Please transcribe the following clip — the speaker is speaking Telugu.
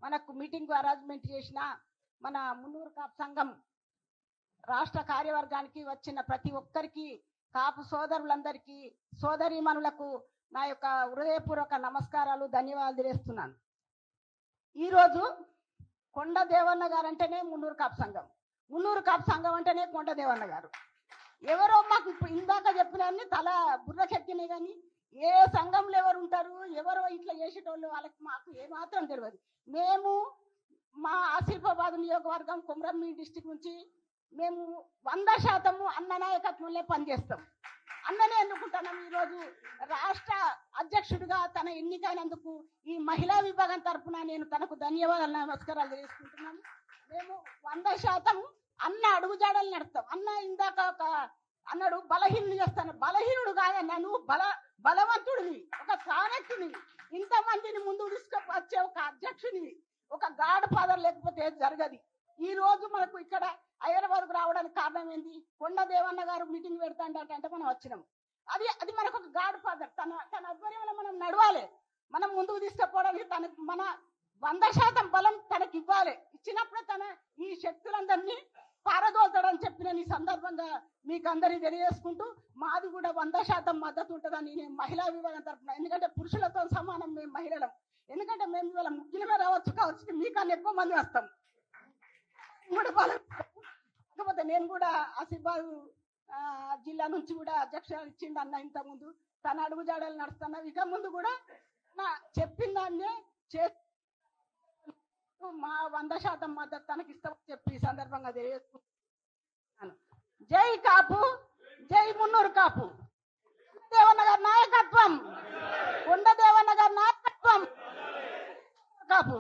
మనకు మీటింగ్ అరేంజ్మెంట్ చేసిన మన మున్నూరు కాపు సంఘం రాష్ట్ర కార్యవర్గానికి వచ్చిన ప్రతి ఒక్కరికి, కాపు సోదరులందరికీ, సోదరీమణులకు నా యొక్క హృదయపూర్వక నమస్కారాలు, ధన్యవాదాలు తెలియజేస్తున్నాను. ఈరోజు కొండ దేవన్న గారు అంటేనే మున్నూరు కాపు సంఘం, మున్నూరు కాపు సంఘం అంటేనే కొండ దేవన్న గారు. ఎవరో మాకు ఇందాక చెప్పినన్ని తల బుర్రకెక్కినాయి, కానీ ఏ సంఘంలో ఎవరు ఉంటారు, ఎవరో ఇట్లా చేసేటోళ్ళు వాళ్ళకి మాకు ఏమాత్రం తెలియదు. మేము మా ఆసిఫాబాద్ నియోజకవర్గం కొమరంభీం డిస్టిక్ నుంచి మేము 100% అన్న నాయకత్వంలో పనిచేస్తాం. అన్ననే ఎన్నుకుంటున్నాం. ఈరోజు రాష్ట్ర అధ్యక్షుడిగా తన ఎన్నికైనందుకు ఈ మహిళా విభాగం తరఫున నేను తనకు ధన్యవాదాలు, నమస్కారాలు తెలియజేసుకుంటున్నాను. మేము 100% అన్న అడుగుజాడలు నడుస్తాం. అన్న ఇందాక అన్నాడు బలహీనుడు చేస్తాను. బలహీనుడు కాదన్నా, నువ్వు బలవంతుడివి, ఒక సారథ్యుని, ఇంతమందిని ముందుకు తీసుకొచ్చే ఒక అధ్యక్షునివి, ఒక గాడ్ ఫాదర్ లేకపోతే జరగదు. ఈ రోజు మనకు ఇక్కడ హైదరాబాద్కు రావడానికి కారణం ఏంటి? కొండ దేవన్న గారు మీటింగ్ పెడతాంటే మనం వచ్చినాం. అది మనకు ఒక గాడ్ ఫాదర్. తన ఆధ్వర్యంలో మనం నడవాలి, మనం ముందుకు తీసుకుపోవడానికి మన 100% బలం తనకి ఇవ్వాలి. ఇచ్చినప్పుడే తన ఈ శక్తులందరినీ పారదోల్తాడని చెప్పి నేను ఈ సందర్భంగా మీకు అందరికీ తెలియజేసుకుంటూ, మాది కూడా 100% మద్దతు ఉంటుందని నేను మహిళా విభాగం తరఫున, ఎందుకంటే పురుషులతో సమానం మేము మహిళలం. ఎందుకంటే మేము ఇవాళ ముగ్గురమే రావచ్చు, మీకన్నా ఎక్కువ మంది వస్తాం. కాకపోతే నేను కూడా ఆసిఫాబాద్ జిల్లా నుంచి కూడా అధ్యక్షుడు ఇచ్చిండు అన్న ఇంతకుముందు. తన అడుగుజాడలు నడుస్తున్నా, ఇక ముందు కూడా నా చెప్పిన దాన్నే మా 100% మద్దతు తనకి ఇస్తామని చెప్పి ఈ సందర్భంగా తెలియజేసుకుంటున్నాను. జై కాపు, జై మున్నూరు కాపు. దేవన్న గారి నాయకత్వం, కొండ దేవన్న గారి నాయకత్వం కాపు.